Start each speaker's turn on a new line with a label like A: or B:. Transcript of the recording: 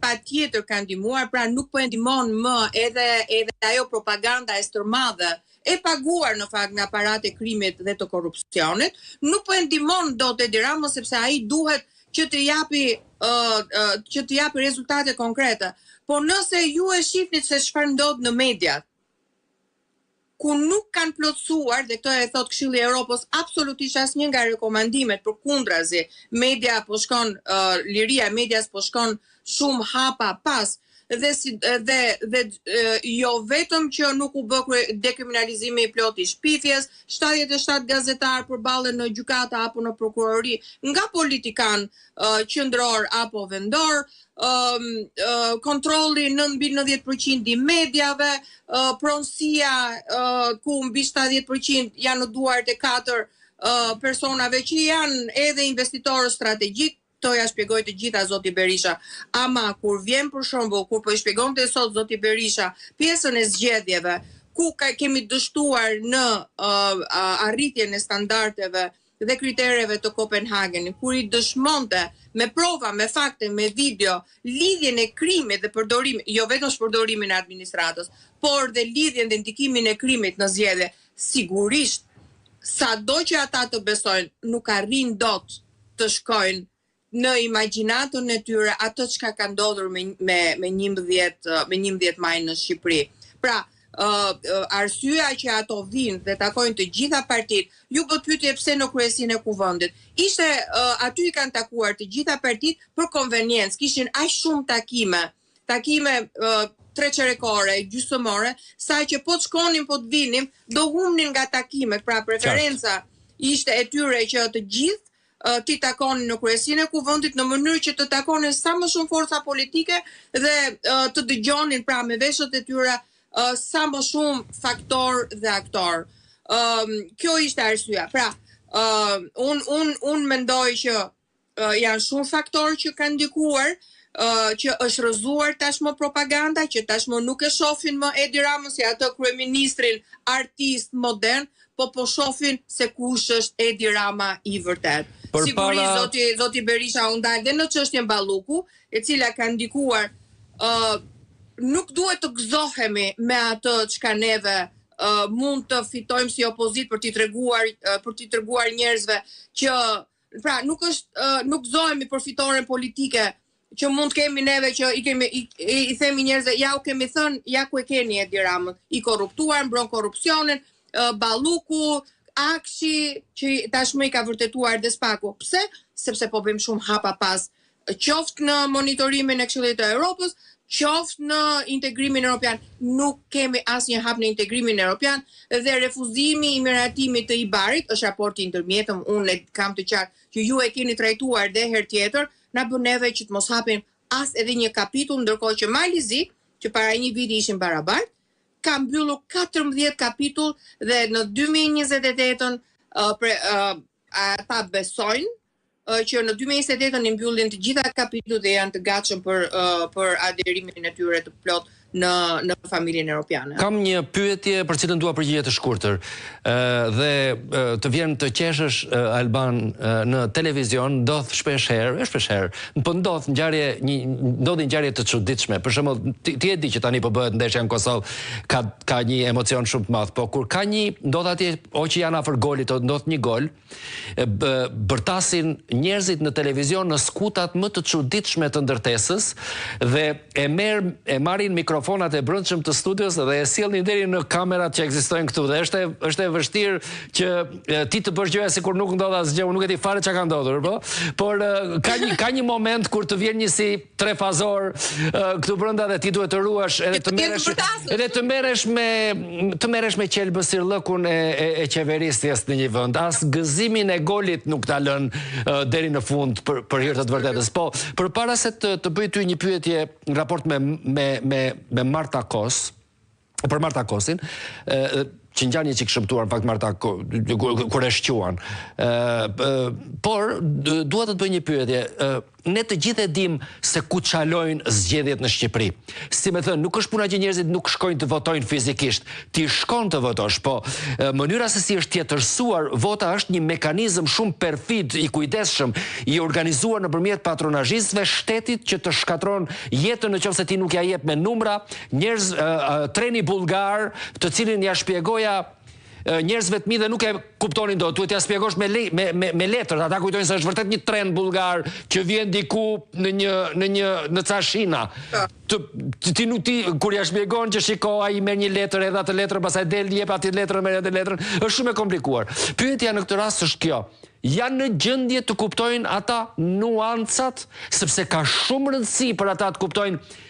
A: pa tjetër ka ndihmuar, pra nuk po e ndihmon më edhe ajo propaganda e stërmadhe e paguar në fakt nga aparati e krimit dhe të korrupsionit, nuk po e ndihmon dot Edi Rama sepse ai duhet që të japi rezultate konkrete. Po nëse ju e shihni se çfarë ndodh në mediat, ku nuk kanë plotësuar, dhe këto e thot Këshilli i Evropës, absolutisht asnjë nga rekomandimet, përkundrazi, media po shkon, liria e medias po shkon shumë hapa pas, dhe jo vetëm që nuk u bë dekriminalizimi i plot i shpifjes, 77 gazetar përballen në gjykata apo në prokurori nga politikan qendror apo vendor, kontrolli mbi 90% i medjave, pronësia ku mbi 70% janë në duart e 4 personave që janë edhe investitorë strategjik. To ja shpjegoj të gjitha zoti Berisha. Ama kur vjen për shembull, kur po i shpjegonte sot zoti Berisha pjesën e zgjedhjeve, ku kemi dështuar në arritjen e standardeve dhe kritereve të Kopenhagenit, kur i dëshmonte me prova, me fakte, me video, lidhjen e krimit dhe përdorimin, jo vetëm shpërdorimin e administratës, por dhe lidhjen dhe ndikimin e krimit në zgjedhje, sigurisht, sado që ata të besojnë, nuk arrin dot të shkojnë në imagjinatën e tyre atë çka ka ndodhur me 11 maj në Shqipëri. Pra, arsyeja që ato vinë dhe takojnë të gjitha partitë, ju bë pyetje pse në kryesinë e kuvendit. Ishte aty i kanë takuar të gjitha partitë për konveniencë, kishin aq shumë takime treqerekore, gjysmore, sa që po të shkonin, po të vinin, do humnin nga takimet. Pra preferenca ishte e tyre që të gjithë ti takonin në kryesinë e kuvendit në mënyrë që të takonin sa më shumë forca politike dhe të dëgjonin pra me veshët e tyre sa më shumë faktor dhe aktor. Kjo ishte arsyeja. Pra, un mendoj që janë shumë faktorë që kanë ndikuar, që është rrëzuar tashmë propaganda, që tashmë nuk e shohin më Edi Ramën si atë kryeministrin artist modern, po shohin se kush është Edi Rama i vërtet. Sigurisht zoti Berisha u ndal dhe në çështjen Balluku, e cila ka ndikuar, nuk duhet të gëzohemi me atë çka neve mund të fitojmë si opozit për t'i treguar njerëzve që pra nuk gëzohemi për fitoren politike që mund kemi neve që i themi njerëzve, ja u kemi thënë, ja ku e keni Edi Ramën, i korruptuar, mbron korrupsionin, Balluku, Akshi, që tashmë i ka vërtetuar dhe Spaku. Pse? Sepse po bëjmë shumë hapa pas, qoftë në monitorimin e Këshillit të Evropës, qoftë në integrimin evropian. Nuk kemi asnjë hap në integrimin evropian dhe refuzimi i miratimit të Ibarit është raporti ndërmjetëm, unë kam të qartë që ju e keni trajtuar dhe herë tjetër, na bën neve që të mos hapim as edhe një kapitull, ndërkohë që Malizi, që para një viti ishin barabart, ka mbyllur 14 kapitull dhe në 2028 ata besojnë që në 2028 i mbyllin të gjitha kapitullet dhe janë të gatshëm për aderimin e tyre të plot në familjen europiane.
B: Kam një pyetje për cilën dua përgjigje të shkurtër dhe të vjen të qeshësh Alban në televizion, ndodh shpesh herë, po ndodhin ngjarje të çuditshme. Për shembull, ti e di që tani po bëhet ndeshja në Kosovë, ka një emocion shumë të madh, po kur ka ndodh atje o që janë afër golit, o ndodh një gol, bërtasin njerëzit në televizion në skutat më të çuditshme të ndërtesës dhe e marrin mikrofonat e brendshëm të studios dhe e sjellnin deri në kamerat që ekzistojnë këtu dhe është e vështirë që ti të bësh gjëra sikur nuk ndodh asgjë, unë nuk e di fare çka ka ndodhur, por ka një moment kur të vjen një si trefazor këtu brenda dhe ti duhet të ruash edhe të merresh me qelbësirllëkun e qeverisjes në një vend. As gëzimin e golit nuk ta lën deri në fund për hir të vërtetës. Po, përpara se të bëj ty një pyetje në raport me Marta Kos, për Marta Kosin, që ngjarje që shëmtuar në fakt Marta kur e shquan. Por dua të të bëj një pyetje. ne të gjithë e dim se ku çalojnë zgjedhjet në Shqipëri. Si me thënë, nuk është puna që njerëzit nuk shkojnë të votojnë fizikisht, ti shkon të votosh, po mënyra se si është tjetërsuar vota është një mekanizëm shumë perfid, i kujdesshëm, i organizuar nëpërmjet patronazhistëve shtetit që të shkatron jetën nëse ti nuk ja jep me numra, njerëz treni bullgar, të cilin ja shpjegoja njerëzve të mi dhe nuk e kuptonin do, duhet ja spjegosh me letër, ata kujtojnë se është vërtet një tren bulgar që vjen diku në ca shina. Ti kur ja shpjegon që shiko ai merr një letër edhe atë letër pastaj del jep atë letrën merr atë letrën, është shumë e komplikuar. Pyetja në këtë rast është kjo. Janë në gjendje të kuptojnë ata nuancat, sepse ka shumë rëndësi për ata të kuptojnë